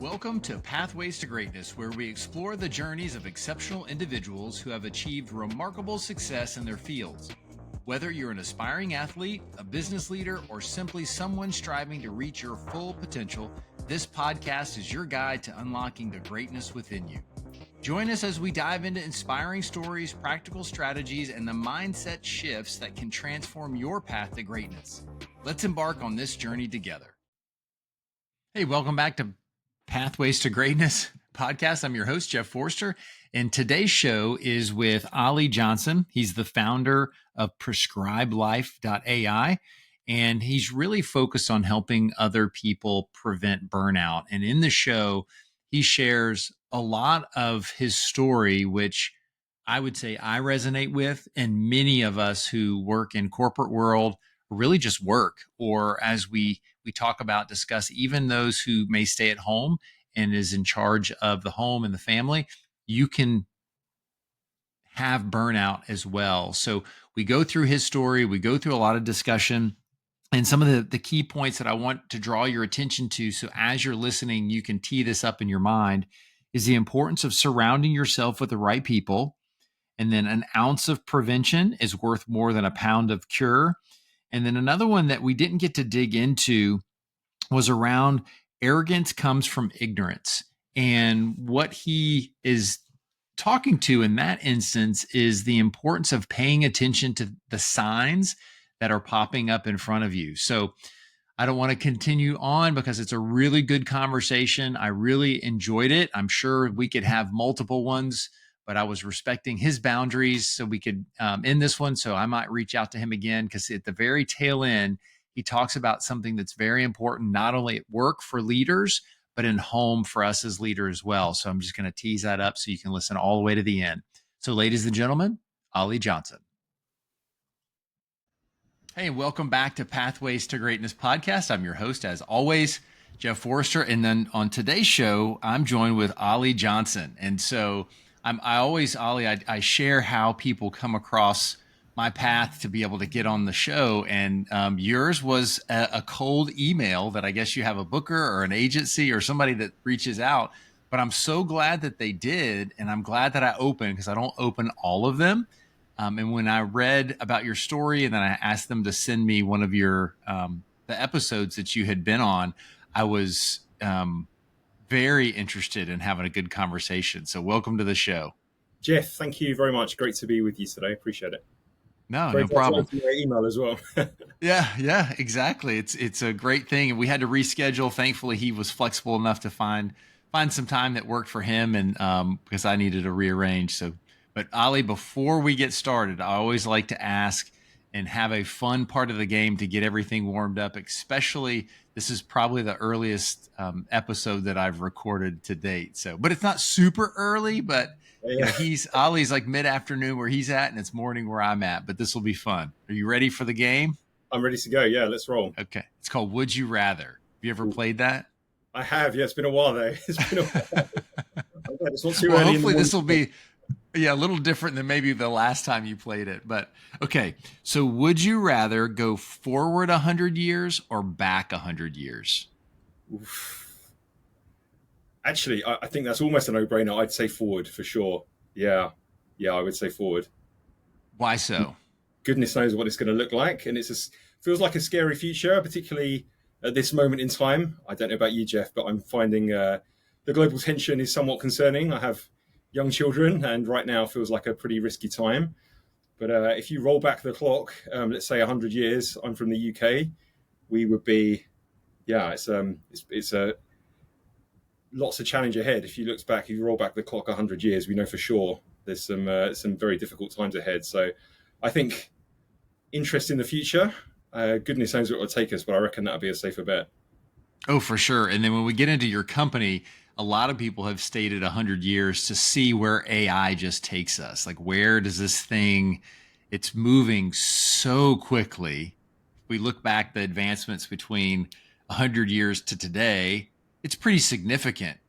Welcome to Pathways to Greatness, where we explore the journeys of exceptional individuals who have achieved remarkable success in their fields. Whether you're an aspiring athlete, a business leader, or simply someone striving to reach your full potential, this podcast is your guide to unlocking the greatness within you. Join us as we dive into inspiring stories, practical strategies, and the mindset shifts that can transform your path to greatness. Let's embark on this journey together. Hey, welcome back to Pathways to Greatness podcast. I'm your host, Jeff Forrester, and today's show is with Oli Johnson. He's the founder of PrescribedLife.ai, and he's really focused on helping other people prevent burnout. And in the show, he shares a lot of his story, which I would say I resonate with, and many of us who work in corporate world really just work, or as we talk about, discuss, even those who may stay at home and is in charge of the home and the family, you can have burnout as well. So we go through his story, we go through a lot of discussion, and some of the key points that I want to draw your attention to, so as you're listening, you can tee this up in your mind, is the importance of surrounding yourself with the right people. And then an ounce of prevention is worth more than a pound of cure. And then another one that we didn't get to dig into was around arrogance comes from ignorance. And what he is talking to in that instance is the importance of paying attention to the signs that are popping up in front of you. So I don't want to continue on because it's a really good conversation. I really enjoyed it. I'm sure we could have multiple ones, but I was respecting his boundaries so we could end this one. So I might reach out to him again, because at the very tail end, he talks about something that's very important, not only at work for leaders, but in home for us as leaders as well. So I'm just going to tease that up so you can listen all the way to the end. So ladies and gentlemen, Oli Johnson. Hey, welcome back to Pathways to Greatness podcast. I'm your host, as always, Jeff Forrester. And then on today's show, I'm joined with Oli Johnson. And so I share how people come across my path to be able to get on the show. And yours was a cold email that I guess you have a booker or an agency or somebody that reaches out. But I'm so glad that they did. And I'm glad that I opened, because I don't open all of them. And when I read about your story and then I asked them to send me one of your the episodes that you had been on, I was very interested in having a good conversation. So welcome to the show. Jeff, thank you very much. Great to be with you today. Appreciate it. No problem. Your email as well. Yeah, exactly. It's a great thing. And we had to reschedule. Thankfully, he was flexible enough to find some time that worked for him, and because I needed to rearrange. So, but Oli, before we get started, I always like to ask and have a fun part of the game to get everything warmed up, especially this is probably the earliest episode that I've recorded to date. So, but it's not super early, but Yeah. Oli's like mid-afternoon where he's at, and it's morning where I'm at, but this will be fun. Are you ready for the game? I'm ready to go. Yeah, let's roll. Okay. It's called Would You Rather. Have you ever played that? I have. Yeah, it's been a while though. It's been a while. It's not too Well, early. hopefully this will be a little different than maybe the last time you played it. But okay. So would you rather go forward 100 years or back 100 years? Oof. Actually, I think that's almost a no-brainer. I'd say forward for sure. Yeah, I would say forward. Why so? Goodness knows what it's going to look like. And feels like a scary future, particularly at this moment in time. I don't know about you, Jeff, but I'm finding the global tension is somewhat concerning. I have young children, and right now feels like a pretty risky time. But if you roll back the clock, let's say 100 years, I'm from the UK, we would be, it's lots of challenge ahead. If you roll back the clock 100 years, we know for sure there's some very difficult times ahead. So I think interest in the future, goodness knows where it will take us, but I reckon that'll be a safer bet. Oh, for sure. And then when we get into your company, a lot of people have stated 100 years to see where AI just takes us. Like, where does this thing, it's moving so quickly. If we look back the advancements between 100 years to today, it's pretty significant.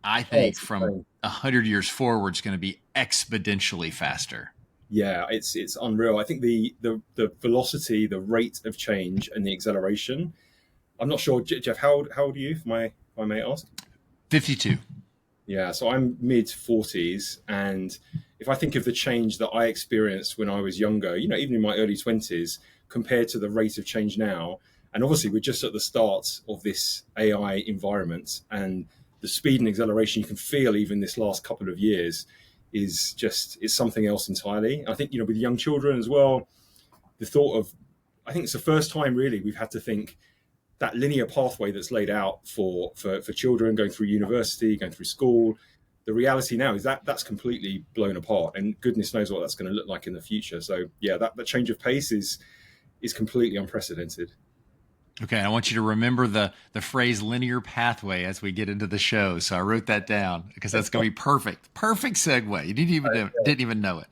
I think from 100 years forward, it's going to be exponentially faster. Yeah, it's unreal. I think the velocity, the rate of change, and the acceleration. I'm not sure, Jeff. How old are you, if I may ask? 52. Yeah, so I'm mid 40s, and if I think of the change that I experienced when I was younger, even in my early 20s, compared to the rate of change now, and obviously we're just at the start of this AI environment, and the speed and acceleration you can feel even this last couple of years is something else entirely. I think with young children as well, the thought of I think it's the first time really we've had to think that linear pathway that's laid out for children going through university, going through school. The reality now is that that's completely blown apart, and goodness knows what that's going to look like in the future. So yeah, that change of pace is completely unprecedented. Okay, I want you to remember the phrase linear pathway as we get into the show. So I wrote that down because that's going to be perfect. Perfect segue. You didn't even know it.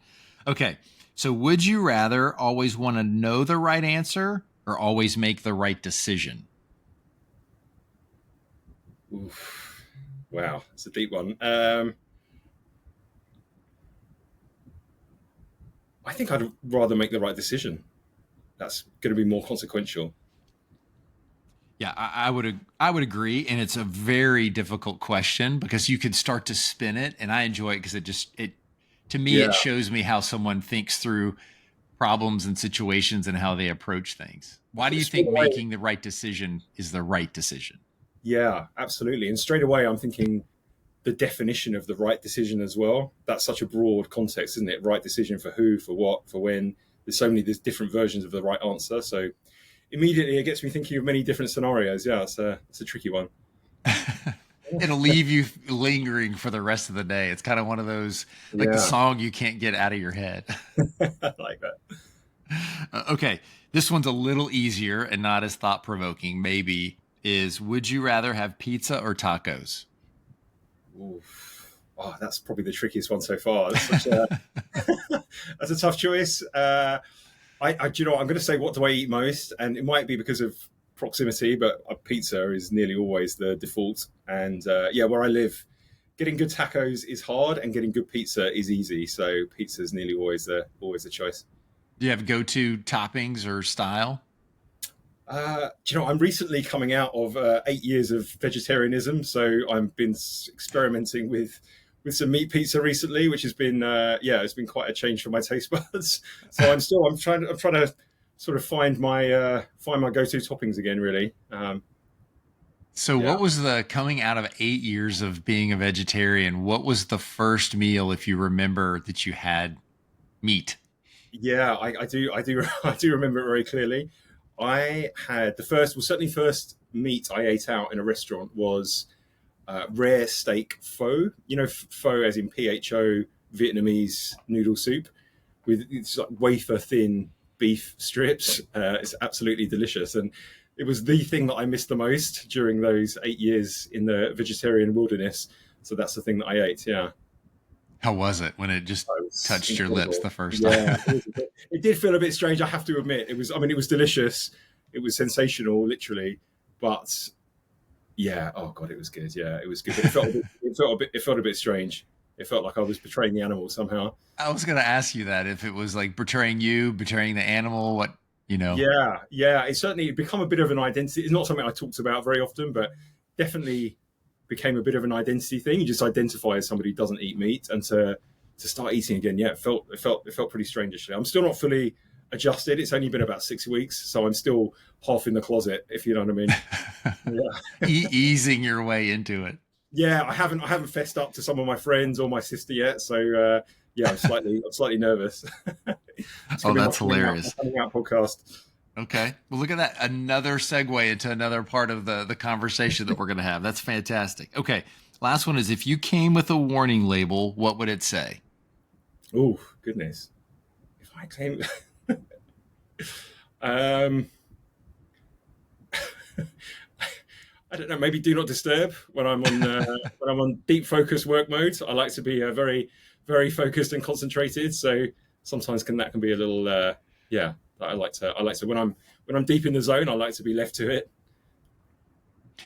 Okay. So would you rather always want to know the right answer or always make the right decision? Oof. Wow, it's a deep one. I think I'd rather make the right decision. That's going to be more consequential. Yeah, I would agree, and it's a very difficult question because you could start to spin it, and I enjoy it because it to me Yeah, it shows me how someone thinks through problems and situations and how they approach things. I Why do think you straight think away. making the right decision is the right decision? Yeah, absolutely. And straight away, I'm thinking the definition of the right decision as well. That's such a broad context, isn't it? Right decision for who, for what, for when. There's different versions of the right answer. So immediately it gets me thinking of many different scenarios. Yeah, it's a tricky one. It'll leave you lingering for the rest of the day. It's kind of one of those, like the Yeah, song you can't get out of your head. I like that. Okay, this one's a little easier and not as thought provoking, maybe. Is would you rather have pizza or tacos? Oof. Oh, that's probably the trickiest one so far. That's a tough choice. Do you know what? I'm going to say what do I eat most, and it might be because of proximity, but pizza is nearly always the default. And yeah, where I live, getting good tacos is hard, and getting good pizza is easy. So pizza is nearly always the choice. Do you have go to toppings or style? Do you know, I'm recently coming out of 8 years of vegetarianism, so I've been experimenting with some meat pizza recently, which has been yeah, it's been quite a change for my taste buds. So I'm trying to sort of find my go to toppings again, really. So, Yeah, what was the coming out of 8 years of being a vegetarian? What was the first meal, if you remember, that you had meat? yeah, I do I do remember it very clearly. I had the first, well, certainly first meat I ate out in a restaurant was rare steak pho. Pho as in PHO, Vietnamese noodle soup with it's like wafer thin beef strips. It's absolutely delicious, and it was the thing that I missed the most during those 8 years in the vegetarian wilderness. So that's the thing that I ate. Yeah, How was it when it just it was touched your lips incredible. the first Yeah, time? it did feel a bit strange. I have to admit, it was. I mean, it was delicious. It was sensational, literally. But yeah, oh god, it was good. Yeah, it was good. But it felt a bit strange. It felt like I was betraying the animal somehow. I was going to ask you that if it was like betraying you, betraying the animal, what, you know. Yeah, yeah. It's certainly become a bit of an identity. It's not something I talked about very often, but definitely became a bit of an identity thing. You just identify as somebody who doesn't eat meat, and to start eating again, yeah, it felt pretty strange actually. I'm still not fully adjusted. It's only been about 6 weeks, so I'm still half in the closet, if you know what I mean. Yeah. Easing your way into it. Yeah, I haven't fessed up to some of my friends or my sister yet, so yeah, I'm slightly nervous. It's Oh, gonna be my that's hilarious. coming out podcast. Okay. Well, look at that. Another segue into another part of the conversation that we're going to have. That's fantastic. Okay. Last one is if you came with a warning label, what would it say? Oh goodness, if I claim, um, I don't know, maybe do not disturb when I'm on deep focus work mode. I like to be very focused and concentrated. So sometimes that can be a little yeah. I like to when I'm deep in the zone. I like to be left to it.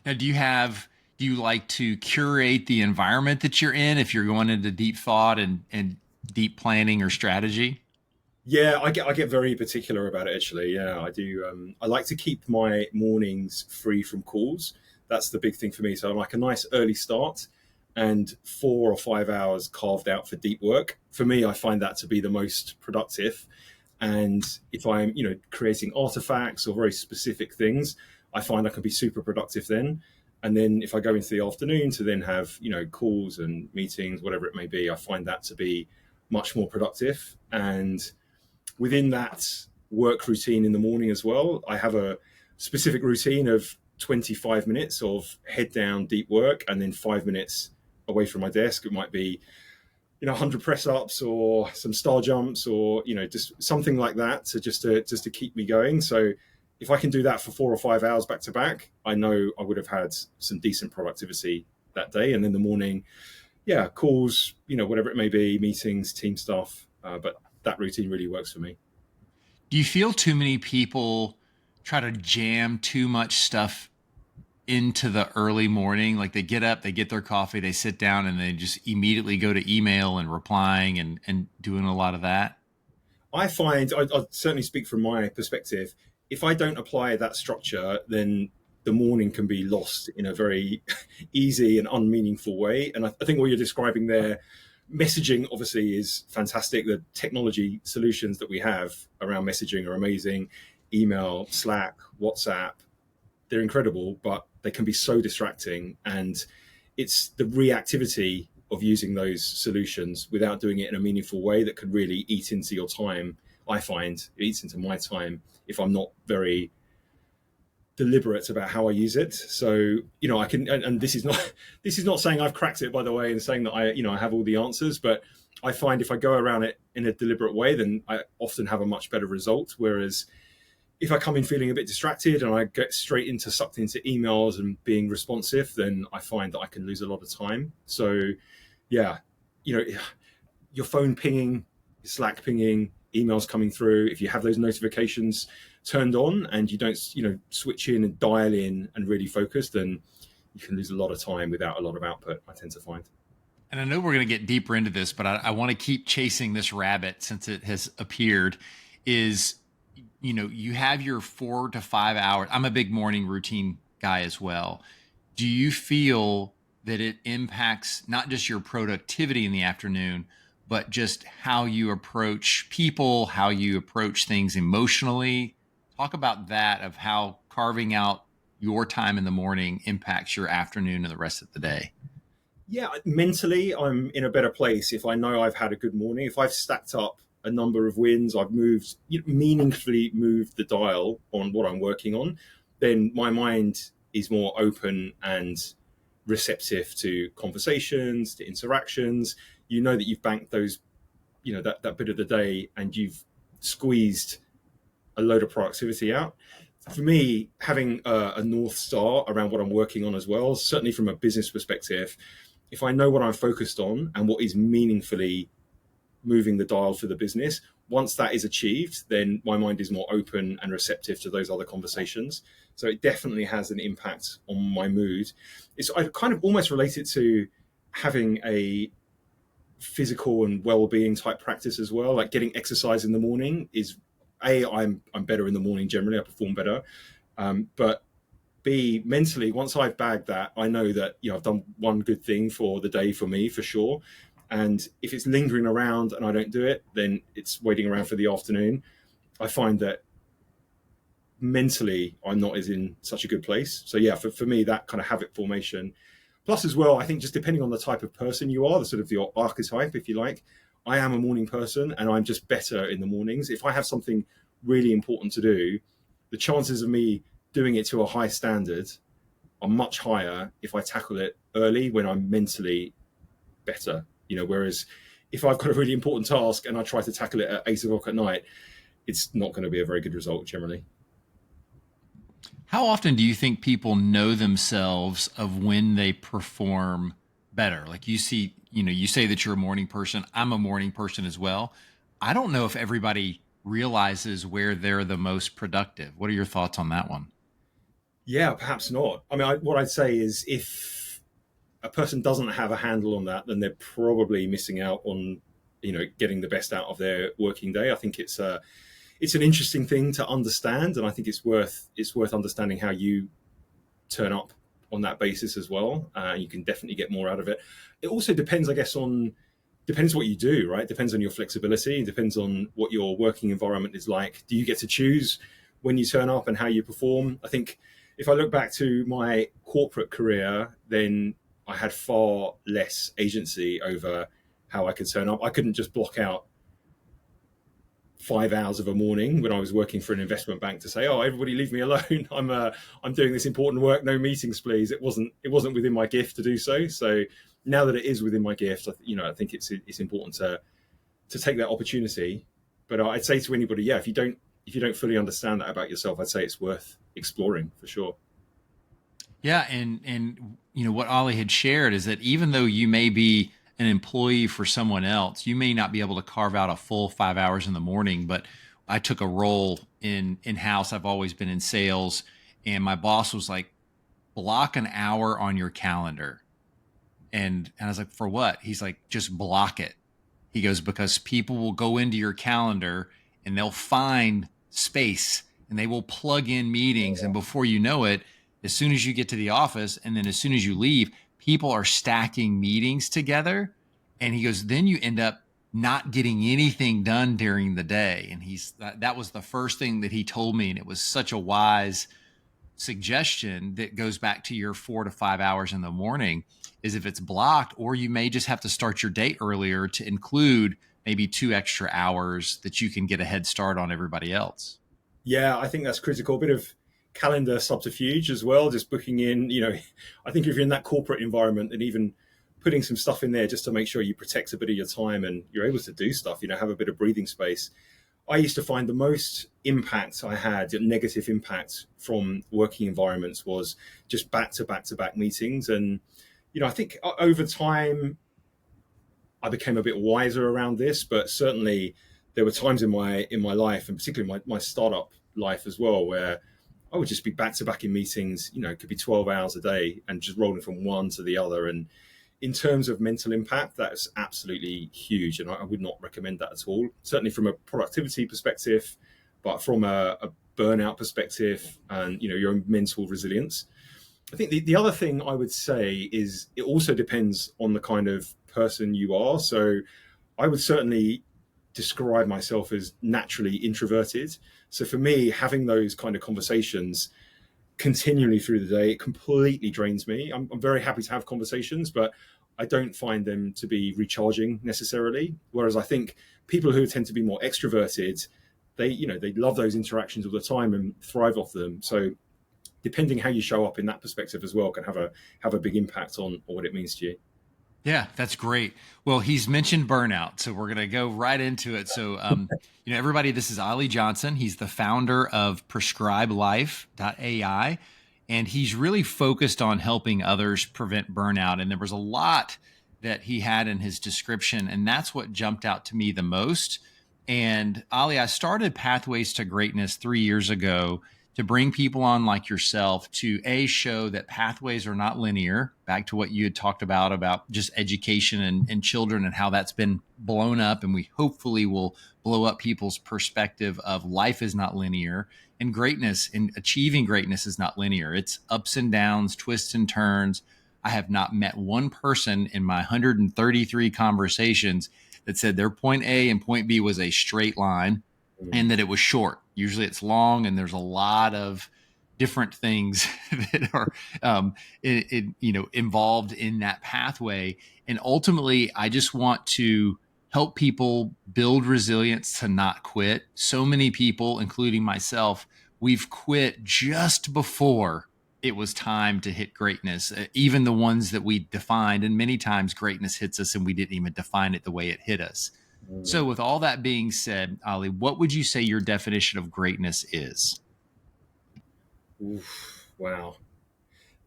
Now, do you like to curate the environment that you're in if you're going into deep thought and deep planning or strategy? Yeah, I get very particular about it actually. Yeah, I do. I like to keep my mornings free from calls. That's the big thing for me. So like a nice early start and 4 or 5 hours carved out for deep work. For me, I find that to be the most productive. And if I'm, creating artifacts or very specific things, I find I can be super productive then. And then if I go into the afternoon to then have, calls and meetings, whatever it may be, I find that to be much more productive. And within that work routine in the morning as well, I have a specific routine of 25 minutes of head down deep work and then 5 minutes away from my desk. It might be 100 press ups or some star jumps or just something like that to keep me going. So if I can do that for 4 or 5 hours back to back, I know I would have had some decent productivity that day. And then the morning, calls, whatever it may be, meetings, team stuff, but that routine really works for me. Do you feel too many people try to jam too much stuff into the early morning? Like they get up, they get their coffee, they sit down, and they just immediately go to email and replying and doing a lot of that? I find, I'll certainly speak from my perspective, if I don't apply that structure, then the morning can be lost in a very easy and unmeaningful way. And I think what you're describing there, messaging obviously is fantastic. The technology solutions that we have around messaging are amazing. Email, Slack, WhatsApp, they're incredible, but they can be so distracting. And it's the reactivity of using those solutions without doing it in a meaningful way that could really eat into your time. I find it eats into my time if I'm not very deliberate about how I use it. So, I can, and this is not saying I've cracked it, by the way, and saying that I have all the answers, but I find if I go around it in a deliberate way, then I often have a much better result. Whereas if I come in feeling a bit distracted and I get sucked into emails and being responsive, then I find that I can lose a lot of time. So yeah, your phone pinging, Slack pinging, emails coming through, if you have those notifications turned on and you don't, switch in and dial in and really focus, then you can lose a lot of time without a lot of output, I tend to find. And I know we're going to get deeper into this, but I want to keep chasing this rabbit since it has appeared. Is, you have your 4 to 5 hours. I'm a big morning routine guy as well. Do you feel that it impacts not just your productivity in the afternoon, but just how you approach people, how you approach things emotionally? Talk about that, of how carving out your time in the morning impacts your afternoon and the rest of the day. Yeah, mentally, I'm in a better place if I know I've had a good morning. If I've stacked up a number of wins, I've meaningfully moved the dial on what I'm working on, then my mind is more open and receptive to conversations, to interactions. You know that you've banked those, that bit of the day and you've squeezed a load of productivity out. For me, having a North Star around what I'm working on as well, certainly from a business perspective, if I know what I'm focused on and what is meaningfully moving the dial for the business, once that is achieved, then my mind is more open and receptive to those other conversations. So it definitely has an impact on my mood. I kind of almost relate it to having a physical and well-being type practice as well. Like getting exercise in the morning is I'm better in the morning generally. I perform better, but B, mentally, once I've bagged that, I know that I've done one good thing for the day for me for sure. And if it's lingering around and I don't do it, then it's waiting around for the afternoon. I find that mentally I'm not as in such a good place. So yeah, for me, that kind of habit formation. Plus as well, I think just depending on the type of person you are, the sort of the archetype, if you like, I am a morning person and I'm just better in the mornings. If I have something really important to do, the chances of me doing it to a high standard are much higher if I tackle it early when I'm mentally better. Whereas if I've got a really important task and I try to tackle it at 8 o'clock at night, it's not going to be a very good result generally. How often do you think people know themselves of when they perform better? Like you say that you're a morning person. I'm a morning person as well. I don't know if everybody realizes where they're the most productive. What are your thoughts on that one? Yeah, perhaps not. I mean, what I'd say is if a person doesn't have a handle on that, then they're probably missing out on, getting the best out of their working day. I think it's an interesting thing to understand, and I think it's worth understanding how you turn up on that basis as well. You can definitely get more out of it. It also depends, I guess, on depends what you do, right? Depends on your flexibility. Depends on what your working environment is like. Do you get to choose when you turn up and how you perform? I think if I look back to my corporate career, then I had far less agency over how I could turn up. I couldn't just block out 5 hours of a morning when I was working for an investment bank to say, "Oh, everybody, leave me alone. I'm doing this important work. No meetings, please." It wasn't within my gift to do so. So now that it is within my gift, I think it's important to take that opportunity. But I'd say to anybody, yeah, if you don't fully understand that about yourself, I'd say it's worth exploring for sure. Yeah, and what Ollie had shared is that even though you may be an employee for someone else, you may not be able to carve out a full 5 hours in the morning. But I took a role in house. I've always been in sales, and my boss was like, block an hour on your calendar. And I was like, for what? He's like, just block it. He goes, because people will go into your calendar and they'll find space and they will plug in meetings. And before you know it, as soon as you get to the office and then as soon as you leave, people are stacking meetings together. And he goes, then you end up not getting anything done during the day. And that was the first thing that he told me. And it was such a wise suggestion that goes back to your 4 to 5 hours in the morning is if it's blocked, or you may just have to start your day earlier to include maybe 2 extra hours that you can get a head start on everybody else. Yeah, I think that's critical. A bit of calendar subterfuge as well, just booking in. I think if you're in that corporate environment, and even putting some stuff in there just to make sure you protect a bit of your time and you're able to do stuff, have a bit of breathing space. I used to find the most impact I had, negative impact from working environments, was just back to back to back meetings. And, I think over time, I became a bit wiser around this, but certainly there were times in my life, and particularly my startup life as well, where I would just be back to back in meetings. It could be 12 hours a day and just rolling from one to the other. And in terms of mental impact, that's absolutely huge, and I would not recommend that at all. Certainly from a productivity perspective, but from a burnout perspective, and your own mental resilience. I think the other thing I would say is it also depends on the kind of person you are. So I would certainly describe myself as naturally introverted. So for me, having those kind of conversations continually through the day, it completely drains me. I'm very happy to have conversations, but I don't find them to be recharging necessarily. Whereas I think people who tend to be more extroverted, they love those interactions all the time and thrive off them. So depending how you show up in that perspective as well can have a big impact on what it means to you. Yeah, that's great. Well, he's mentioned burnout, so we're going to go right into it. So, everybody, this is Oli Johnson. He's the founder of PrescribedLife.ai, and he's really focused on helping others prevent burnout. And there was a lot that he had in his description, and that's what jumped out to me the most. And Oli, I started Pathways to Greatness 3 years ago to bring people on like yourself to show that pathways are not linear, back to what you had talked about just education and children and how that's been blown up. And we hopefully will blow up people's perspective of life is not linear, and greatness and achieving greatness is not linear. It's ups and downs, twists and turns. I have not met one person in my 133 conversations that said their point A and point B was a straight line and that it was short. Usually it's long, and there's a lot of different things that are involved in that pathway. And ultimately, I just want to help people build resilience to not quit. So many people, including myself, we've quit just before it was time to hit greatness, even the ones that we defined. And many times greatness hits us and we didn't even define it the way it hit us. So with all that being said, Oli, what would you say your definition of greatness is? Oof, wow.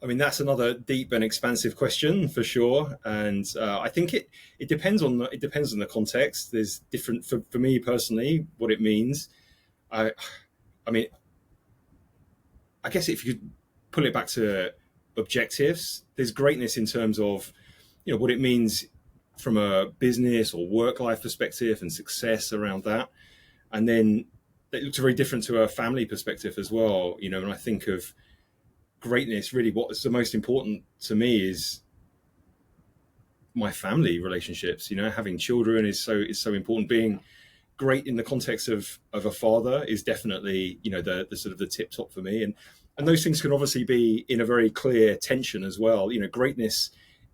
I mean, that's another deep and expansive question for sure, and I think it depends on the context. There's different for me personally what it means. I I mean, I guess if you could pull it back to objectives, there's greatness in terms of what it means from a business or work life perspective and success around that, and then it looks very different to a family perspective as well. And I think of greatness, really what is the most important to me is my family relationships. Having children is so important. Being great in the context of a father is definitely, the sort of the tip top for me. And those things can obviously be in a very clear tension as well. Greatness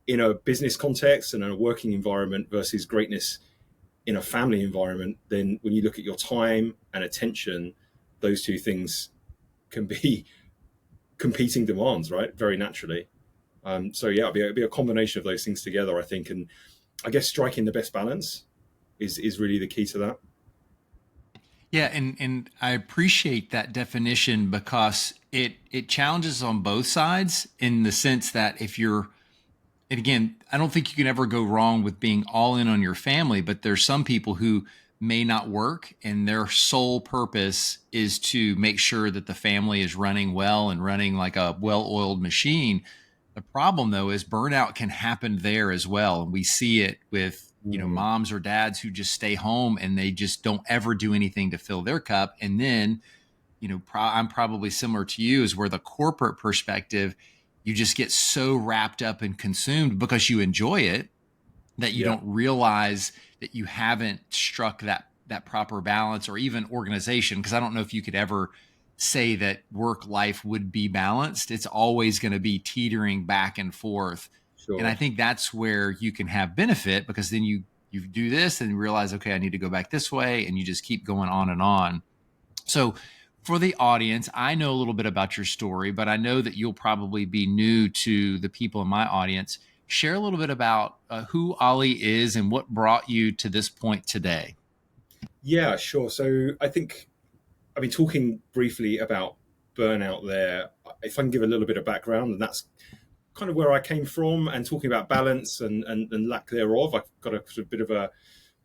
in a business context and in a working environment versus greatness in a family environment. Then when you look at your time and attention, those two things can be competing demands, right? Very naturally. So yeah, it'd be a combination of those things together, I think. And I guess striking the best balance is really the key to that. Yeah, and I appreciate that definition because it challenges on both sides in the sense that if you're, and again, I don't think you can ever go wrong with being all in on your family, but there's some people who may not work and their sole purpose is to make sure that the family is running well and running like a well-oiled machine. The problem though is burnout can happen there as well. And we see it with, Mm, moms or dads who just stay home and they just don't ever do anything to fill their cup. And then, I'm probably similar to you is where the corporate perspective, you just get so wrapped up and consumed because you enjoy it that you yeah, don't realize that you haven't struck that proper balance or even organization. Because I don't know if you could ever say that work life would be balanced. It's always going to be teetering back and forth. And I sure. think that's where you can have benefit because then you do this and realize, okay, I need to go back this way, and you just keep going on and on. So for the audience, I know a little bit about your story, but I know that you'll probably be new to the people in my audience. Share a little bit about who Oli is and what brought you to this point today. Yeah, sure. So I think I've been talking briefly about burnout there. If I can give a little bit of background, and that's kind of where I came from, and talking about balance and lack thereof, I've got a sort of bit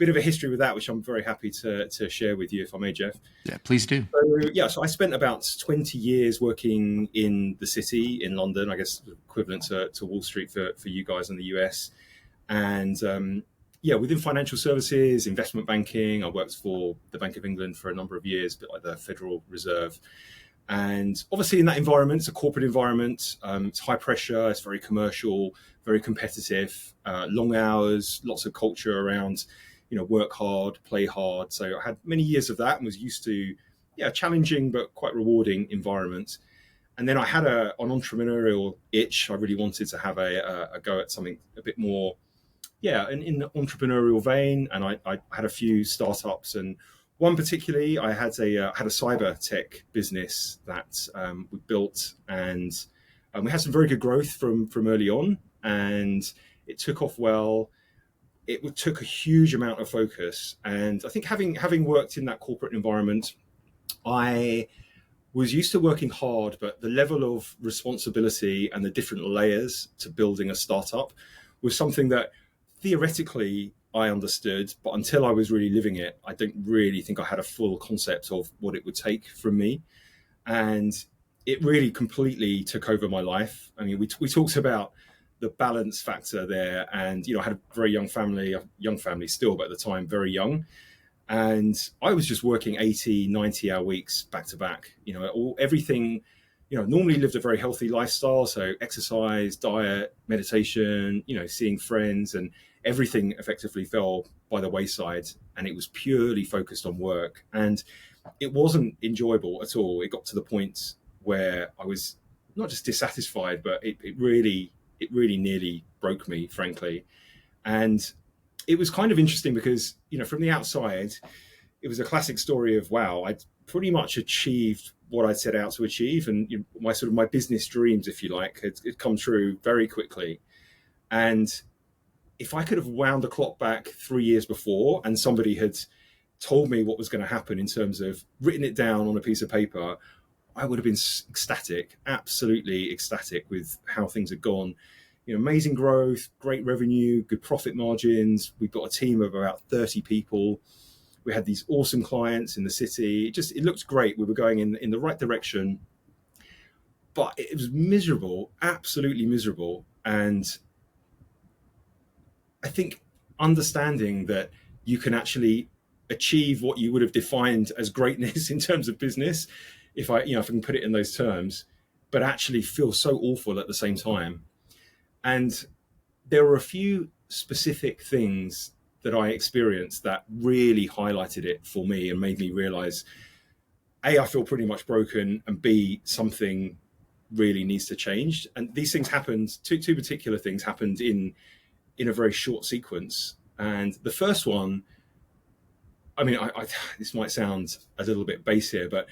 of a history with that, which I'm very happy to share with you, if I may, Jeff. Yeah, please do. So yeah, so I spent about 20 years working in the city in London, I guess equivalent to Wall Street for you guys in the US. And yeah, within financial services, investment banking, I worked for the Bank of England for a number of years, a bit like the Federal Reserve. And obviously, in that environment, it's a corporate environment. It's high pressure. It's very commercial, very competitive. Long hours, lots of culture around, work hard, play hard. So I had many years of that and was used to, yeah, challenging but quite rewarding environment. And then I had an entrepreneurial itch. I really wanted to have a go at something a bit more, yeah, in the entrepreneurial vein. And I had a few startups, and one particularly, I had a cyber tech business that we built, and we had some very good growth from early on, and it took off well. It took a huge amount of focus, and I think having worked in that corporate environment, I was used to working hard, but the level of responsibility and the different layers to building a startup was something that theoretically I understood, but until I was really living it, I don't really think I had a full concept of what it would take from me. And it really completely took over my life. I mean, we talked about the balance factor there, and I had a very young family still, but at the time very young, and I was just working 80, 90-hour weeks back to back. Everything. Normally lived a very healthy lifestyle, so exercise, diet, meditation, seeing friends, and everything effectively fell by the wayside, and it was purely focused on work, and it wasn't enjoyable at all. It got to the point where I was not just dissatisfied, but it really nearly broke me, frankly. And it was kind of interesting because, from the outside, it was a classic story of, wow, I'd pretty much achieved what I'd set out to achieve, and my business dreams, if you like, had come true very quickly. And if I could have wound the clock back 3 years before, and somebody had told me what was going to happen in terms of written it down on a piece of paper, I would have been ecstatic, absolutely ecstatic with how things had gone. Amazing growth, great revenue, good profit margins. We've got a team of about 30 people. We had these awesome clients in the city. It looked great. We were going in the right direction, but it was miserable, absolutely miserable. And I think understanding that you can actually achieve what you would have defined as greatness in terms of business, if I can put it in those terms, but actually feel so awful at the same time. And there were a few specific things that I experienced that really highlighted it for me and made me realize, A, I feel pretty much broken, and B, something really needs to change. And these things happened, two particular things happened in a very short sequence. And the first one, I mean, this might sound a little bit base here, but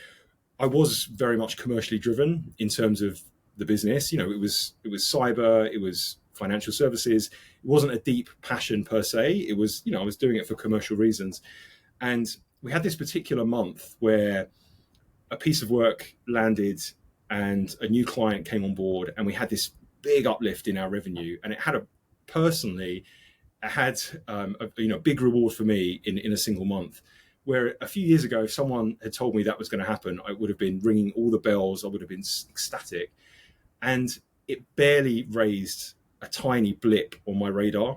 I was very much commercially driven in terms of the business. It was cyber, it was financial services. It wasn't a deep passion per se. It was, I was doing it for commercial reasons. And we had this particular month where a piece of work landed and a new client came on board, and we had this big uplift in our revenue, and it had a big reward for me in a single month. Where a few years ago, if someone had told me that was going to happen, I would have been ringing all the bells. I would have been ecstatic. And it barely raised a tiny blip on my radar.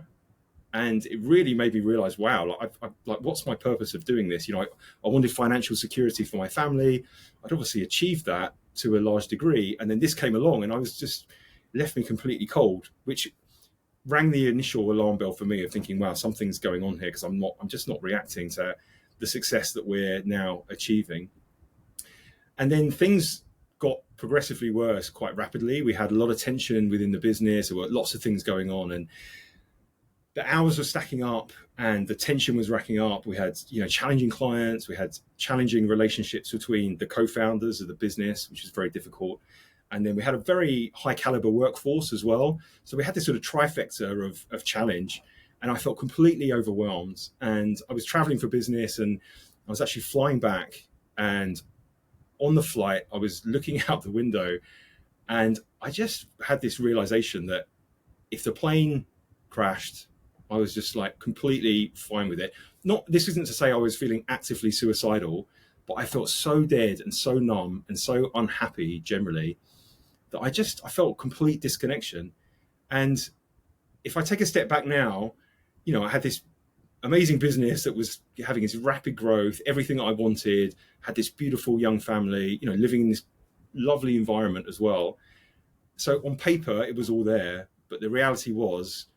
And it really made me realize, wow, what's my purpose of doing this? I wanted financial security for my family. I'd obviously achieved that to a large degree. And then this came along and I was just left me completely cold, which rang the initial alarm bell for me of thinking, wow, something's going on here, because I'm just not reacting to the success that we're now achieving. And then things got progressively worse quite rapidly. We had a lot of tension within the business. There were lots of things going on, and the hours were stacking up and the tension was racking up. We had, challenging clients. We had challenging relationships between the co-founders of the business, which was very difficult. And then we had a very high caliber workforce as well. So we had this sort of trifecta of challenge, and I felt completely overwhelmed. And I was traveling for business, and I was actually flying back, and on the flight, I was looking out the window, and I just had this realization that if the plane crashed, I was just like completely fine with it. This isn't to say I was feeling actively suicidal, but I felt so dead and so numb and so unhappy generally that I felt complete disconnection. And if I take a step back now, I had this amazing business that was having this rapid growth, everything that I wanted, had this beautiful young family, living in this lovely environment as well. So on paper, it was all there, but the reality was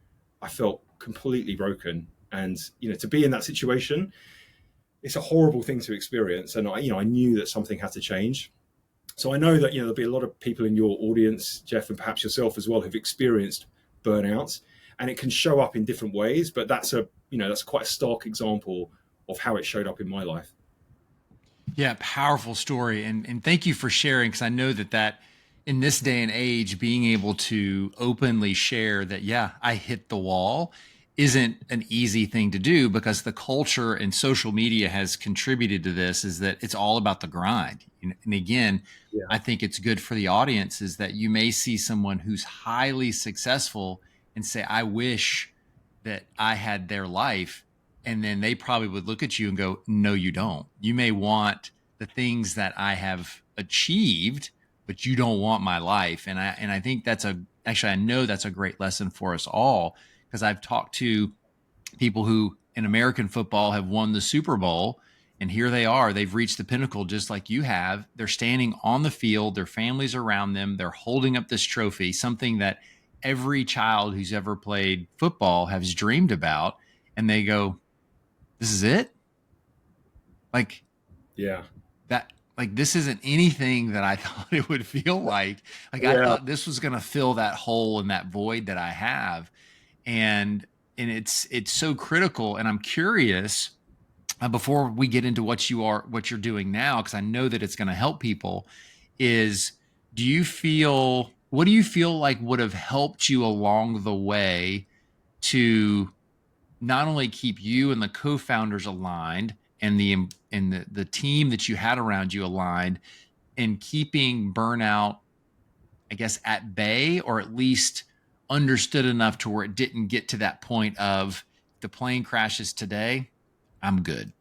I felt completely broken. And, to be in that situation, it's a horrible thing to experience. And I knew that something had to change. So I know that, there'll be a lot of people in your audience, Jeff, and perhaps yourself as well, who've experienced burnout, and it can show up in different ways, but that's quite a stark example of how it showed up in my life. Yeah, powerful story. And thank you for sharing, because I know that in this day and age, being able to openly share that, yeah, I hit the wall isn't an easy thing to do, because the culture and social media has contributed to this, is that it's all about the grind. And again, Yeah. I think it's good for the audience is that you may see someone who's highly successful and say, I wish that I had their life. And then they probably would look at you and go, no, you don't. You may want the things that I have achieved, but you don't want my life. And I think I know that's a great lesson for us all, because I've talked to people who in American football have won the Super Bowl, and here they are. They've reached the pinnacle just like you have. They're standing on the field, their families around them. They're holding up this trophy, something that every child who's ever played football has dreamed about. And they go, this is it? Like, Yeah. This isn't anything that I thought it would feel like. I Yeah. thought this was going to fill that hole and that void that I have. And it's so critical. And I'm curious, before we get into what you're doing now, because I know that it's going to help people, is what do you feel like would have helped you along the way to not only keep you and the co-founders aligned, and the team that you had around you aligned, in keeping burnout, I guess, at bay, or at least understood enough to where it didn't get to that point of, the plane crashes today, I'm good?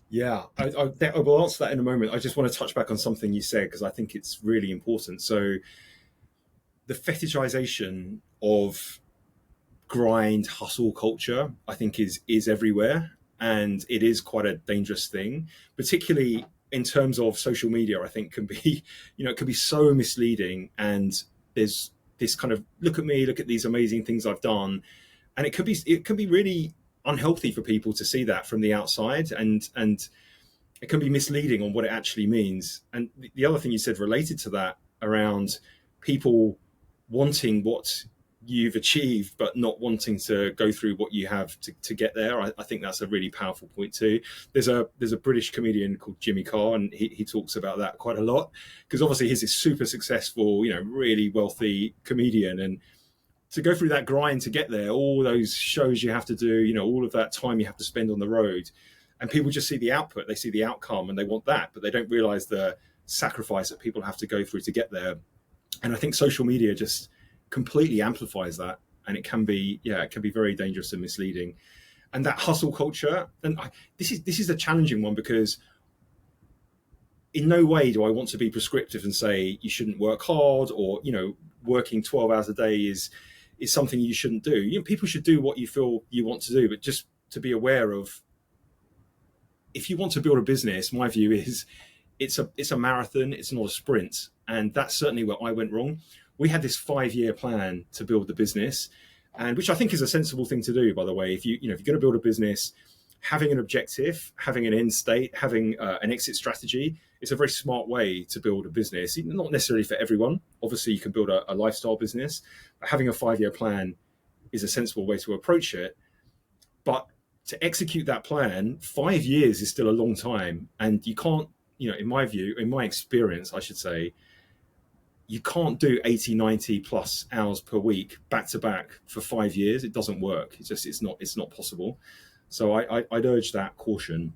Yeah, I will answer that in a moment. I just want to touch back on something you said, because I think it's really important. So the fetishization of grind hustle culture, I think, is everywhere, and it is quite a dangerous thing, particularly in terms of social media, I think can be, it can be so misleading. And there's this kind of, look at me, look at these amazing things I've done. And it can be really unhealthy for people to see that from the outside, and it can be misleading on what it actually means. And the other thing you said related to that, around people wanting what you've achieved but not wanting to go through what you have to get there, I think that's a really powerful point too. There's a British comedian called Jimmy Carr, and he talks about that quite a lot, because obviously he's this super successful, really wealthy comedian, and to go through that grind to get there, all those shows you have to do, all of that time you have to spend on the road, and people just see the output, they see the outcome, and they want that, but they don't realize the sacrifice that people have to go through to get there. And I think social media just completely amplifies that, and it can be very dangerous and misleading. And that hustle culture, and this is a challenging one, because in no way do I want to be prescriptive and say you shouldn't work hard, or working 12 hours a day is something you shouldn't do. People should do what you feel you want to do, but just to be aware of, if you want to build a business, my view is it's a marathon, it's not a sprint. And that's certainly where I went wrong. We had this 5-year plan to build the business, and which I think is a sensible thing to do, by the way. If you're going to build a business, having an objective, having an end state, having an exit strategy, it's a very smart way to build a business. Not necessarily for everyone. Obviously, you can build a lifestyle business, but having a 5-year plan is a sensible way to approach it. But to execute that plan, 5 years is still a long time, and you can't, in my view, in my experience, I should say, you can't do 80, 90 plus hours per week back to back for 5 years. It doesn't work. It's not possible. So I'd urge that caution.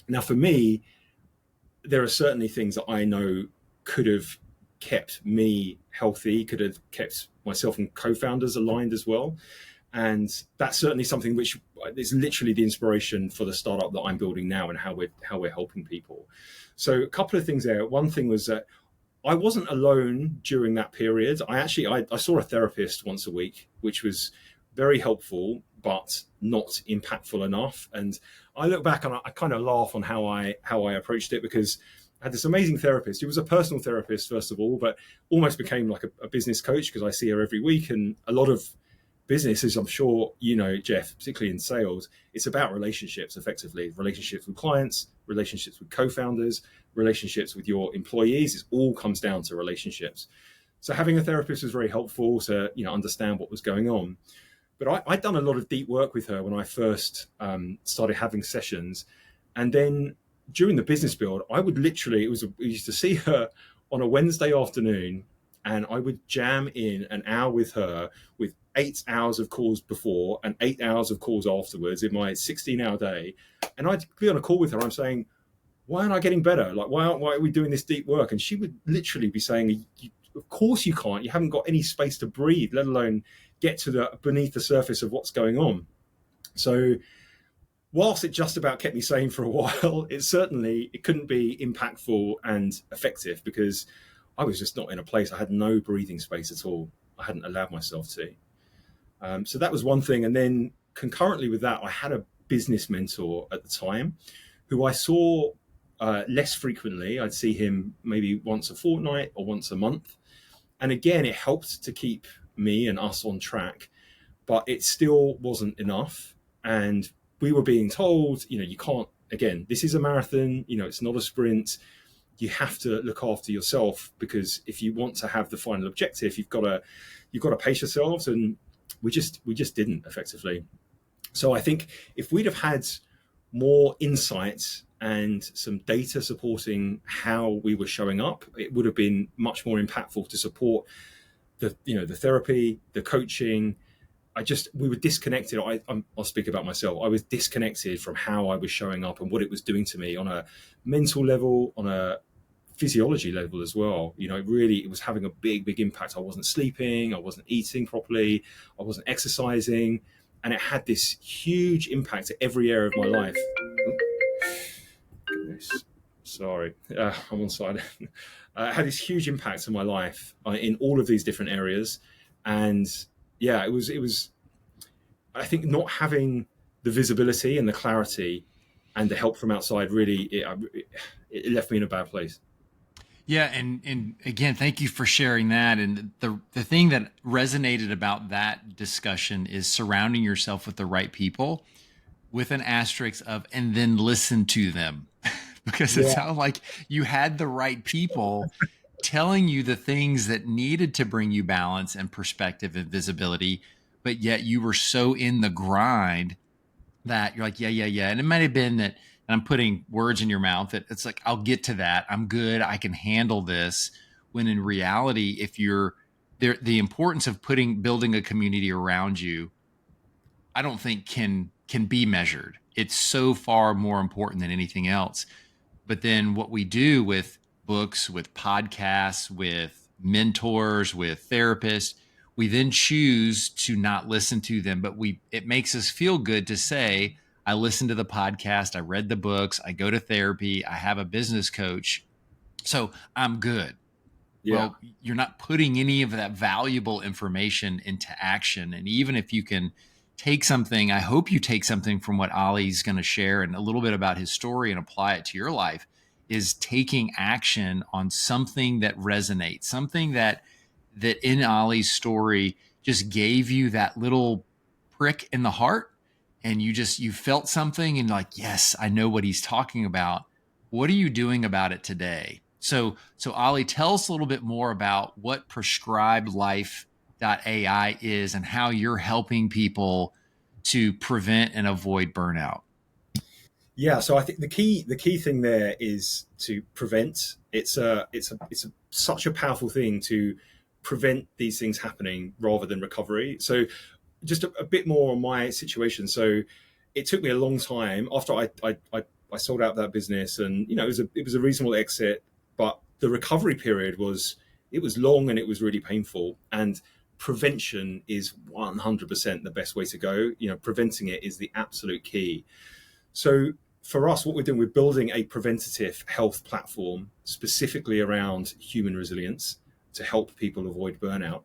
Now, for me, there are certainly things that I know could have kept me healthy, could have kept myself and co-founders aligned as well. And that's certainly something which is literally the inspiration for the startup that I'm building now, and how we're helping people. So a couple of things there. One thing was that I wasn't alone during that period. I saw a therapist once a week, which was very helpful, but not impactful enough. And I look back and I kind of laugh on how I approached it, because I had this amazing therapist. He was a personal therapist, first of all, but almost became like a business coach, because I see her every week. And a lot of businesses, I'm sure Jeff, particularly in sales, it's about relationships, effectively. Relationships with clients, relationships with co-founders, relationships with your employees. It all comes down to relationships. So having a therapist was very helpful to understand what was going on. But I'd done a lot of deep work with her when I first started having sessions. And then during the business build, I would literally, we used to see her on a Wednesday afternoon, and I would jam in an hour with her, with 8 hours of calls before and 8 hours of calls afterwards in my 16-hour day. And I'd be on a call with her. I'm saying, why aren't I getting better? Like, why are we doing this deep work? And she would literally be saying, of course you can't. You haven't got any space to breathe, let alone get to beneath the surface of what's going on. So whilst it just about kept me sane for a while, it couldn't be impactful and effective, because I was just not in a place. I had no breathing space at all. I hadn't allowed myself to. So that was one thing. And then concurrently with that, I had a business mentor at the time who I saw less frequently. I'd see him maybe once a fortnight or once a month. And again, it helped to keep me and us on track, but it still wasn't enough. And we were being told, you can't, again, this is a marathon, it's not a sprint. You have to look after yourself, because if you want to have the final objective, you've got to pace yourselves. And we just didn't, effectively. So I think if we'd have had more insights and some data supporting how we were showing up, it would have been much more impactful to support the therapy, the coaching. We were disconnected. I'll speak about myself. I was disconnected from how I was showing up and what it was doing to me on a mental level, on a physiology level as well. It was having a big impact. I wasn't sleeping, I wasn't eating properly, I wasn't exercising, and it had this huge impact to every area of my life. Goodness, sorry, I'm on side. It had this huge impact on my life in all of these different areas. And yeah, it was, I think, not having the visibility and the clarity and the help from outside really it left me in a bad place. Yeah, and again, thank you for sharing that. And the thing that resonated about that discussion is surrounding yourself with the right people, with an asterisk of and then listen to them, because it Yeah, sounded like you had the right people telling you the things that needed to bring you balance and perspective and visibility, but yet you were so in the grind that you're like, yeah, yeah, yeah. And it might have been that, and I'm putting words in your mouth, that it's like, I'll get to that. I'm good. I can handle this. When in reality, if you're there, the importance of building a community around you, I don't think can be measured. It's so far more important than anything else. But then what we do with books, with podcasts, with mentors, with therapists, we then choose to not listen to them, but it makes us feel good to say, I listened to the podcast, I read the books, I go to therapy, I have a business coach, so I'm good. yeah, Well, you're not putting any of that valuable information into action. And even if you can take something, I hope you take something from what Ollie's going to share and a little bit about his story and apply it to your life, is taking action on something that resonates, something that in Ollie's story just gave you that little prick in the heart, and you felt something and like, yes, I know what he's talking about. What are you doing about it today? So Ollie, tell us a little bit more about what PrescribedLife.ai is and how you're helping people to prevent and avoid burnout. yeah. So I think the key thing there is to prevent. It's such a powerful thing to prevent these things happening rather than recovery. So just a bit more on my situation. So it took me a long time after I sold out that business, and it was a reasonable exit, but the recovery period was long and it was really painful. And prevention is 100% the best way to go. Preventing it is the absolute key. So for us, what we're doing, we're building a preventative health platform specifically around human resilience to help people avoid burnout.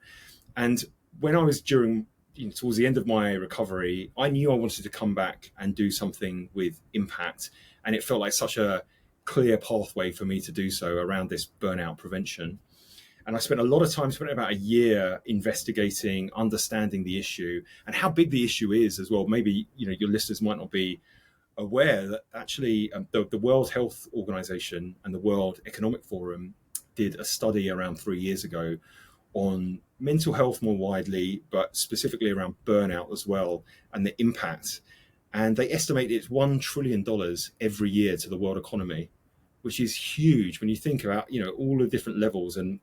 And when I was towards the end of my recovery, I knew I wanted to come back and do something with impact. And it felt like such a clear pathway for me to do so around this burnout prevention. And I spent a lot of time, spent about a year investigating, understanding the issue and how big the issue is as well. Maybe, your listeners might not be aware that actually the World Health Organization and the World Economic Forum did a study around 3 years ago on mental health more widely, but specifically around burnout as well, and the impact. And they estimate it's $1 trillion every year to the world economy, which is huge when you think about, all the different levels and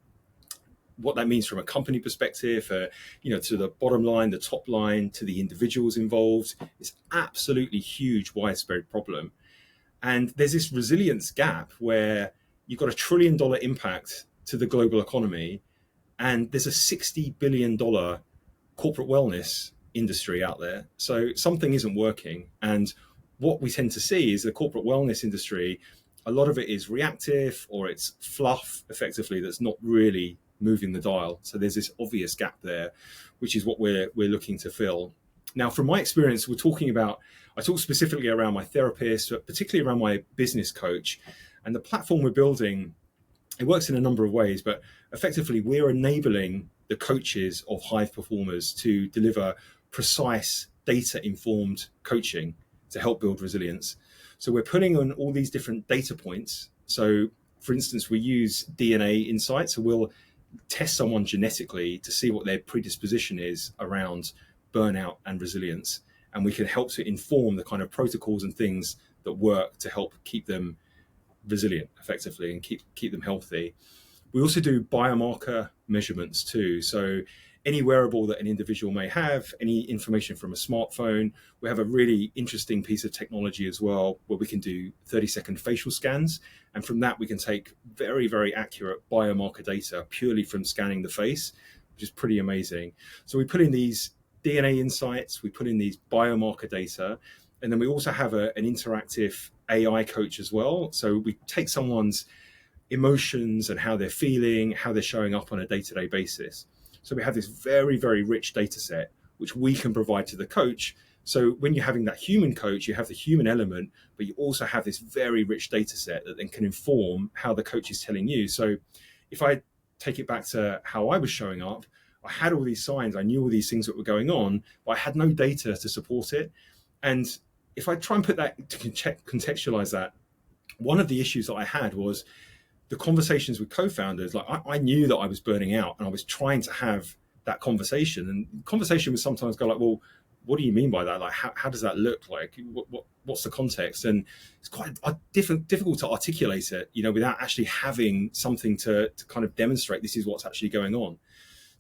what that means from a company perspective, to the bottom line, the top line, to the individuals involved. It's absolutely huge, widespread problem. And there's this resilience gap where you've got $1 trillion impact to the global economy, and there's a $60 billion corporate wellness industry out there. So something isn't working. And what we tend to see is the corporate wellness industry, a lot of it is reactive or it's fluff effectively that's not really moving the dial. So there's this obvious gap there, which is what we're looking to fill. Now, from my experience, I talk specifically around my therapist, but particularly around my business coach. And the platform we're building, it works in a number of ways, but effectively we're enabling the coaches of high performers to deliver precise data-informed coaching to help build resilience. So we're putting on all these different data points. So for instance, we use DNA insights. So we'll test someone genetically to see what their predisposition is around burnout and resilience. And we can help to inform the kind of protocols and things that work to help keep them resilient effectively and keep them healthy. We also do biomarker measurements too. So any wearable that an individual may have, any information from a smartphone, we have a really interesting piece of technology as well where we can do 30-second facial scans. And from that, we can take very, very accurate biomarker data purely from scanning the face, which is pretty amazing. So we put in these DNA insights, we put in these biomarker data, and then we also have an interactive AI coach as well. So we take someone's emotions and how they're feeling, how they're showing up on a day-to-day basis. So we have this very, very rich data set which we can provide to the coach. So when you're having that human coach, you have the human element, but you also have this very rich data set that then can inform how the coach is telling you. So if I take it back to how I was showing up, I had all these signs, I knew all these things that were going on, but I had no data to support it. And if I try and put that to contextualize that, one of the issues that I had was the conversations with co-founders. Like I knew that I was burning out, and I was trying to have that conversation. And the conversation would sometimes go like, well, what do you mean by that? Like, how does that look like? What's the context? And it's quite difficult to articulate it, without actually having something to kind of demonstrate this is what's actually going on.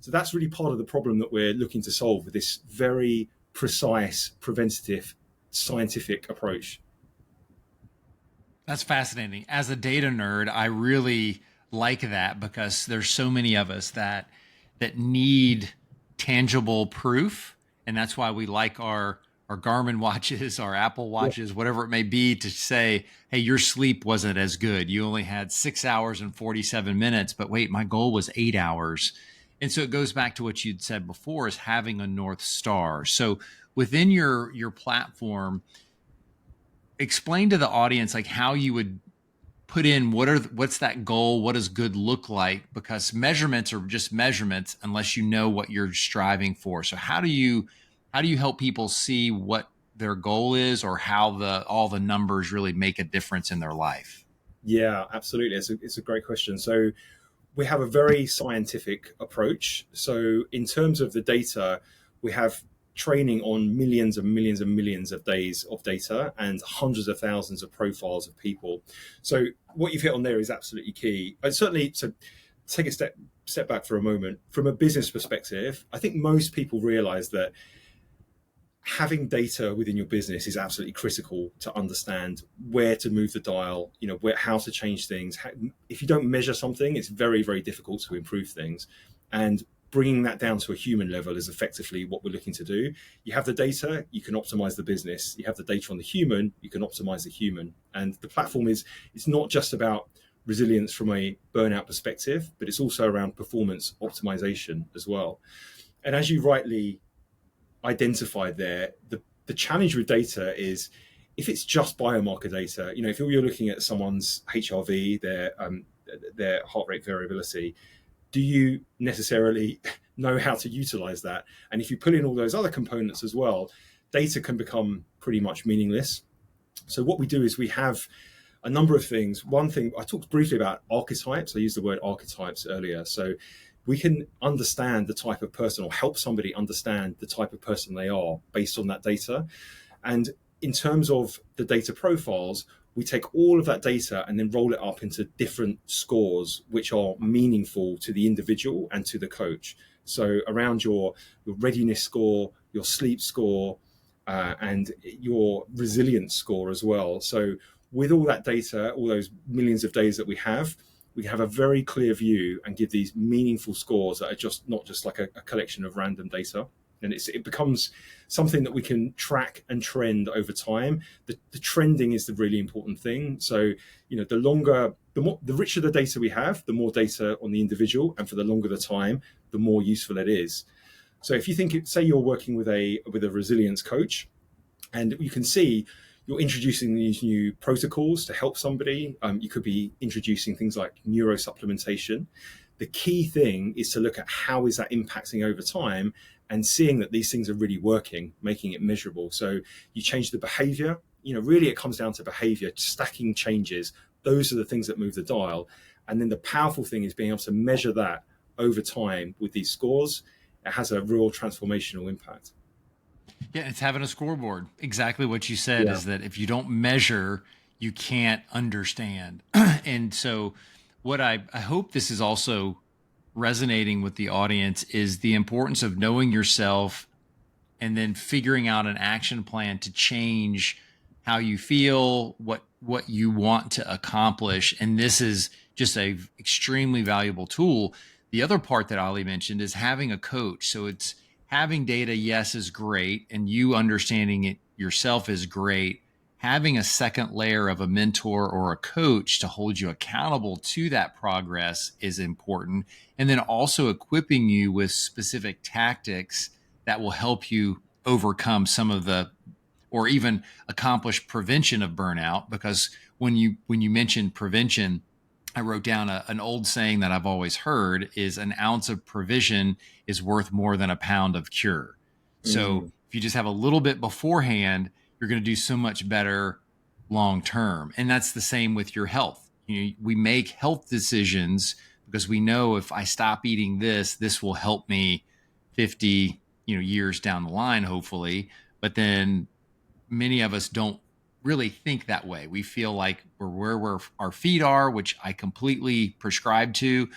So that's really part of the problem that we're looking to solve with this very precise, preventative, scientific approach. That's fascinating. As a data nerd, I really like that because there's so many of us that need tangible proof, and that's why we like our Garmin watches, our Apple watches, whatever it may be, to say, hey, your sleep wasn't as good. You only had 6 hours and 47 minutes, but wait, my goal was 8 hours. And so it goes back to what you'd said before, is having a North Star. So within your platform, explain to the audience like how you would put in what's that goal, what does good look like, because measurements are just measurements unless you know what you're striving for. So how do you help people see what their goal is, or how all the numbers really make a difference in their life? Yeah, absolutely. It's a great question. So we have a very scientific approach. So in terms of the data, we have training on millions and millions and millions of days of data and hundreds of thousands of profiles of people. So what you've hit on there is absolutely key. And certainly, to take a step back for a moment, from a business perspective, I think most people realize that having data within your business is absolutely critical to understand where to move the dial, how to change things. If you don't measure something, it's very, very difficult to improve things. And bringing that down to a human level is effectively what we're looking to do. You have the data, you can optimize the business. You have the data on the human, you can optimize the human. And the platform it's not just about resilience from a burnout perspective, but it's also around performance optimization as well. And as you rightly identified there, the challenge with data is, if it's just biomarker data, if you're looking at someone's HRV, their heart rate variability, do you necessarily know how to utilize that? And if you put in all those other components as well, data can become pretty much meaningless. So what we do is we have a number of things. One thing, I talked briefly about archetypes. I used the word archetypes earlier. So we can understand the type of person, or help somebody understand the type of person they are based on that data. And in terms of the data profiles, we take all of that data and then roll it up into different scores, which are meaningful to the individual and to the coach. So around your readiness score, your sleep score, and your resilience score as well. So with all that data, all those millions of days that we have a very clear view and give these meaningful scores that are not just like a collection of random data. And it becomes something that we can track and trend over time. The trending is the really important thing. So, the richer the data we have, the more data on the individual, and for the longer the time, the more useful it is. So if you say you're working with a resilience coach, and you can see you're introducing these new protocols to help somebody. You could be introducing things like neurosupplementation. The key thing is to look at how is that impacting over time, and seeing that these things are really working, making it measurable. So you change the behavior, really it comes down to behavior, stacking changes. Those are the things that move the dial. And then the powerful thing is being able to measure that over time with these scores. It has a real transformational impact. Yeah, it's having a scoreboard. Exactly what you said, is that if you don't measure, you can't understand. And so what I hope this is also resonating with the audience is the importance of knowing yourself and then figuring out an action plan to change how you feel, what you want to accomplish. And this is just a extremely valuable tool. The other part that Oli mentioned is having a coach. So it's having data, yes, is great. And you understanding it yourself is great. Having a second layer of a mentor or a coach to hold you accountable to that progress is important. And then also equipping you with specific tactics that will help you overcome some of the, or even accomplish prevention of burnout. Because when you mentioned prevention, I wrote down an old saying that I've always heard is an ounce of prevention is worth more than a pound of cure. So Mm. if you just have a little bit beforehand, you're going to do so much better long term. And that's the same with your health. We make health decisions because we know if I stop eating this, this will help me 50, years down the line, hopefully. But then many of us don't really think that way. We feel like we're our feet are, which I completely prescribe to.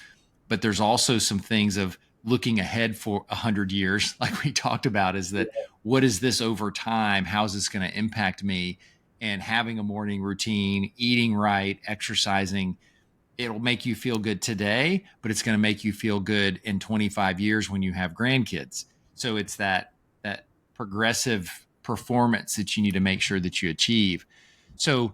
But there's also some things of looking ahead for 100 years, like we talked about, is that what is this over time? How's this going to impact me? And having a morning routine, eating right, exercising, it'll make you feel good today, but it's going to make you feel good in 25 years when you have grandkids. So it's that progressive performance that you need to make sure that you achieve. So,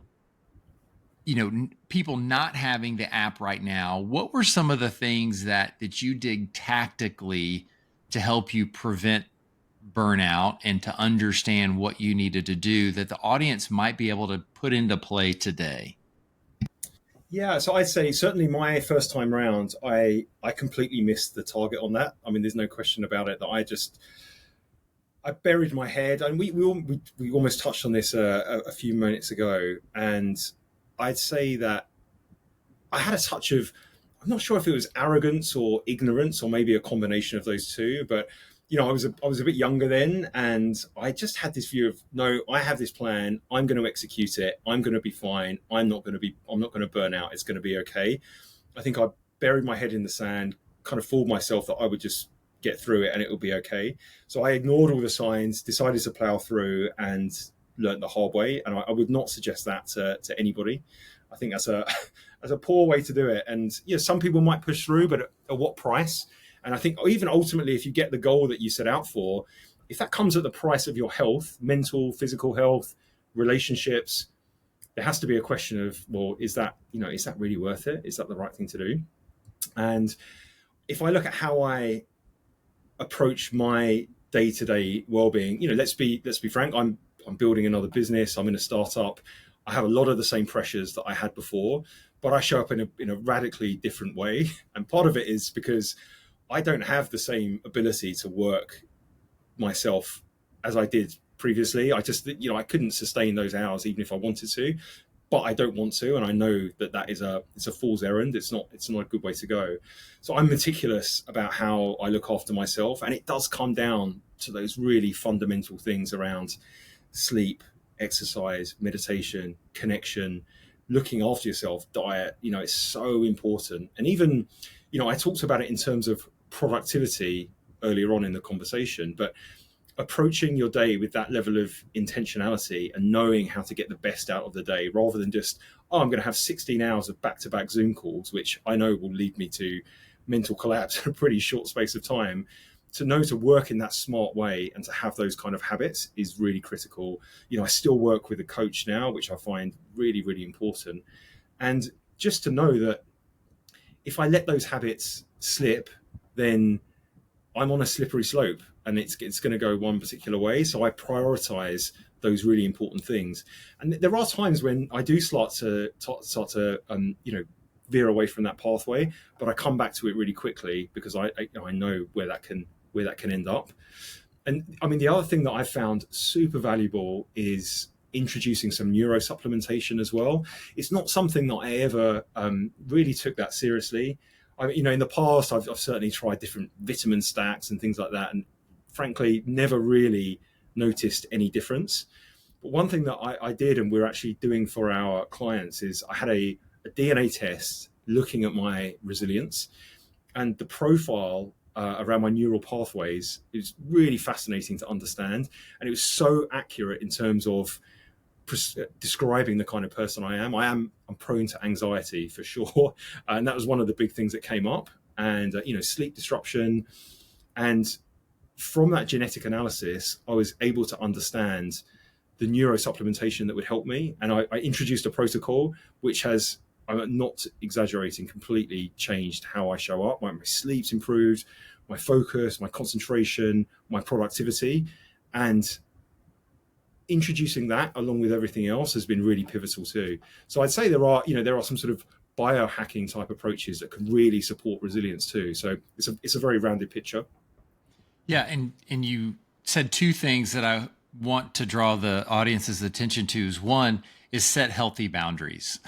people not having the app right now, what were some of the things that you did tactically to help you prevent burnout and to understand what you needed to do that the audience might be able to put into play today? Yeah, so I'd say certainly my first time round, I completely missed the target on that. I mean, there's no question about it that I buried my head, and we almost touched on this a few minutes ago, and I'd say that I had a touch of, I'm not sure if it was arrogance or ignorance or maybe a combination of those two, but I was a bit younger then, and I just had this view of, no, I have this plan, I'm going to execute it, I'm going to be fine, I'm not going to burn out, it's going to be okay. I think I buried my head in the sand, kind of fooled myself that I would just get through it and it would be okay. So I ignored all the signs, decided to plow through, and learned the hard way. And I would not suggest that to anybody. I think that's a that's a poor way to do it. And some people might push through, but at what price? And I think even ultimately, if you get the goal that you set out for, if that comes at the price of your health, mental, physical health, relationships, there has to be a question of, well, is that really worth it? Is that the right thing to do? And if I look at how I approach my day-to-day well-being, let's be frank, I'm building another business, I'm in a startup, I have a lot of the same pressures that I had before, but I show up in a radically different way. And part of it is because I don't have the same ability to work myself as I did previously. I just, I couldn't sustain those hours even if I wanted to, but I don't want to, and I know that it's a fool's errand. It's not a good way to go. So I'm meticulous about how I look after myself, and it does come down to those really fundamental things around sleep, exercise, meditation, connection, looking after yourself, diet. It's so important. And even, I talked about it in terms of productivity earlier on in the conversation, but approaching your day with that level of intentionality and knowing how to get the best out of the day, rather than just, I'm going to have 16 hours of back-to-back Zoom calls, which I know will lead me to mental collapse in a pretty short space of time. To know to work in that smart way and to have those kind of habits is really critical. I still work with a coach now, which I find really, really important. And just to know that if I let those habits slip, then I'm on a slippery slope and it's going to go one particular way. So I prioritize those really important things. And there are times when I do start to veer away from that pathway, but I come back to it really quickly because I know where that can end up. And I mean, the other thing that I found super valuable is introducing some neuro supplementation as well. It's not something that I ever really took that seriously. In the past, I've certainly tried different vitamin stacks and things like that, and frankly, never really noticed any difference. But one thing that I did, and we're actually doing for our clients, is I had a DNA test looking at my resilience and the profile around my neural pathways. It was really fascinating to understand, and it was so accurate in terms of describing the kind of person I am. I'm prone to anxiety for sure, and that was one of the big things that came up. And sleep disruption, and from that genetic analysis, I was able to understand the neurosupplementation that would help me. And I introduced a protocol which has, I'm not exaggerating, completely changed how I show up. My sleep's improved, my focus, my concentration, my productivity. And introducing that along with everything else has been really pivotal too. So I'd say there are some sort of biohacking type approaches that can really support resilience too. So it's a very rounded picture. Yeah, and you said two things that I want to draw the audience's attention to. Is one is set healthy boundaries.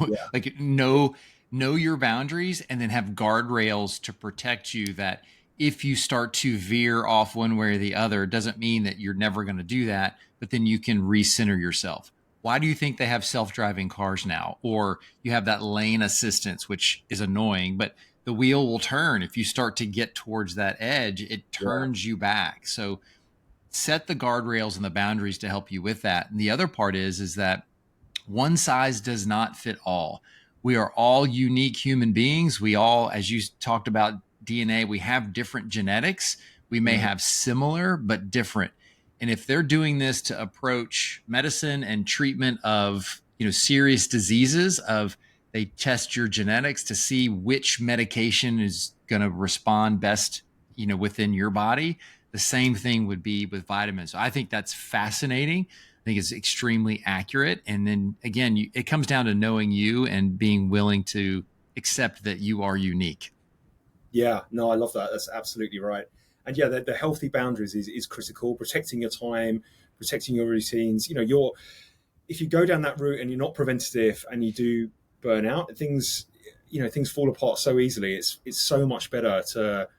Yeah. Like know your boundaries and then have guardrails to protect you, that if you start to veer off one way or the other, it doesn't mean that you're never going to do that, but then you can recenter yourself. Why do you think they have self-driving cars now? Or you have that lane assistance, which is annoying, but the wheel will turn. If you start to get towards that edge, it Yeah. turns you back. So set the guardrails and the boundaries to help you with that. And the other part is that one size does not fit all. We are all unique human beings. We all, as you talked about DNA, we have different genetics. We may Mm. have similar but different. And if they're doing this to approach medicine and treatment of, serious diseases, of they test your genetics to see which medication is going to respond best, within your body. The same thing would be with vitamins. So I think that's fascinating. I think it's extremely accurate. And then again, it comes down to knowing you and being willing to accept that you are unique. Yeah, no, I love that. That's absolutely right. And yeah, the healthy boundaries is critical. Protecting your time, protecting your routines. If you go down that route and you're not preventative and you do burn out, things fall apart so easily. It's so much better to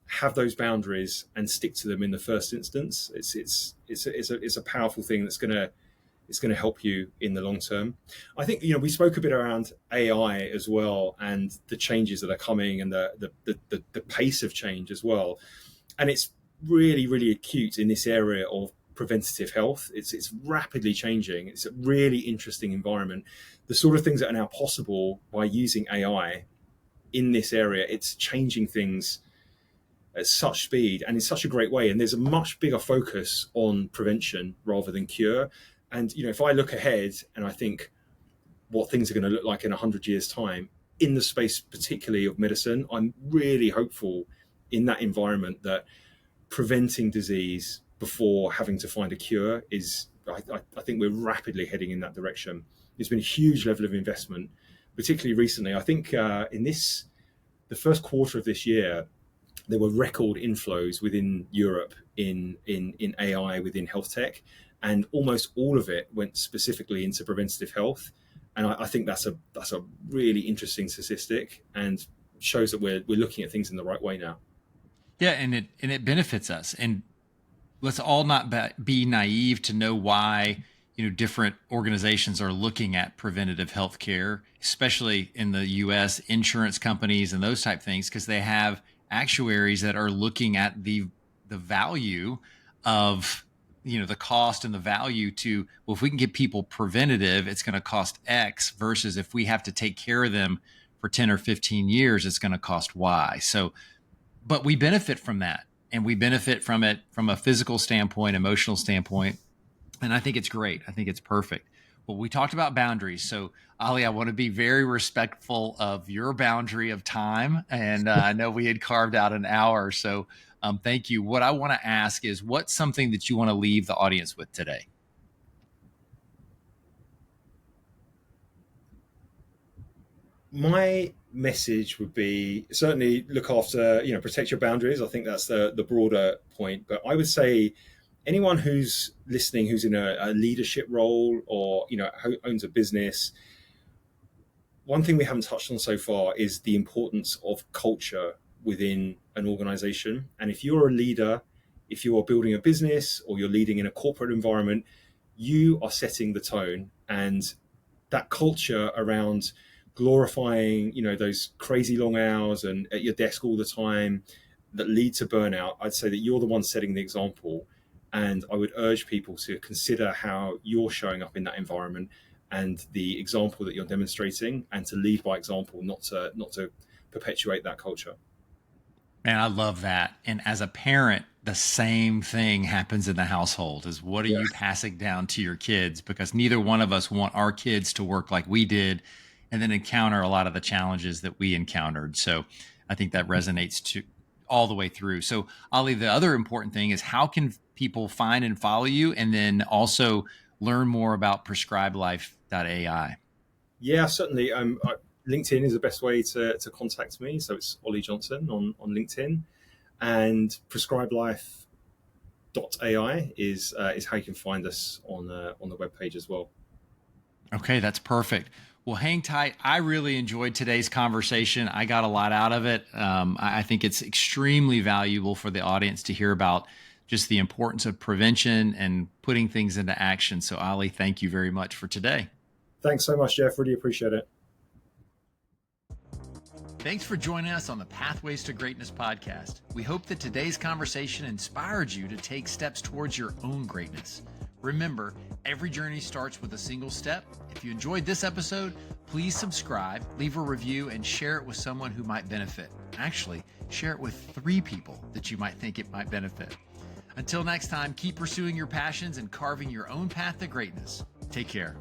have those boundaries and stick to them in the first instance. It's a powerful thing that's gonna help you in the long term. I think we spoke a bit around AI as well and the changes that are coming and the pace of change as well. And it's really, really acute in this area of preventative health. It's rapidly changing. It's a really interesting environment. The sort of things that are now possible by using AI in this area, it's changing things at such speed and in such a great way. And there's a much bigger focus on prevention rather than cure. And if I look ahead and I think what things are going to look like in 100 years' time in the space, particularly of medicine, I'm really hopeful in that environment that preventing disease before having to find a cure is. I think we're rapidly heading in that direction. There's been a huge level of investment, particularly recently. I think the first quarter of this year, there were record inflows within Europe in AI within health tech, and almost all of it went specifically into preventative health. And I think that's a really interesting statistic and shows that we're looking at things in the right way now. Yeah, and it benefits us. And let's all not be naive to know why different organizations are looking at preventative health care, especially in the US, insurance companies and those type things, because they have actuaries that are looking at the value of the cost and the value to, well, if we can get people preventative, it's going to cost X, versus if we have to take care of them for 10 or 15 years, it's going to cost Y. So but we benefit from that, and we benefit from it from a physical standpoint, emotional standpoint. And I think it's great. I think it's perfect. Well, we talked about boundaries. So, Ali, I want to be very respectful of your boundary of time. And I know we had carved out an hour. So, thank you. What I want to ask is, what's something that you want to leave the audience with today? My message would be certainly look after, protect your boundaries. I think that's the broader point. But I would say anyone who's listening, who's in a leadership role or, owns a business, one thing we haven't touched on so far is the importance of culture within an organization. And if you're a leader, if you are building a business or you're leading in a corporate environment, you are setting the tone. And that culture around glorifying, those crazy long hours and at your desk all the time that lead to burnout, I'd say that you're the one setting the example. And I would urge people to consider how you're showing up in that environment and the example that you're demonstrating, and to lead by example, not to perpetuate that culture. Man, I love that. And as a parent, the same thing happens in the household. Is what are Yeah. you passing down to your kids? Because neither one of us want our kids to work like we did and then encounter a lot of the challenges that we encountered. So I think that resonates all the way through. So, Oli, the other important thing is how can people find and follow you, and then also learn more about PrescribedLife.ai? Yeah, certainly. LinkedIn is the best way to contact me. So it's Oli Johnson on LinkedIn, and PrescribedLife.ai is how you can find us on the webpage as well. Okay, that's perfect. Well, hang tight. I really enjoyed today's conversation. I got a lot out of it. I think it's extremely valuable for the audience to hear about just the importance of prevention and putting things into action. So, Ali, thank you very much for today. Thanks so much, Jeff. Really appreciate it. Thanks for joining us on the Pathways to Greatness podcast. We hope that today's conversation inspired you to take steps towards your own greatness. Remember, every journey starts with a single step. If you enjoyed this episode, please subscribe, leave a review, and share it with someone who might benefit. Actually, share it with 3 people that you might think it might benefit. Until next time, keep pursuing your passions and carving your own path to greatness. Take care.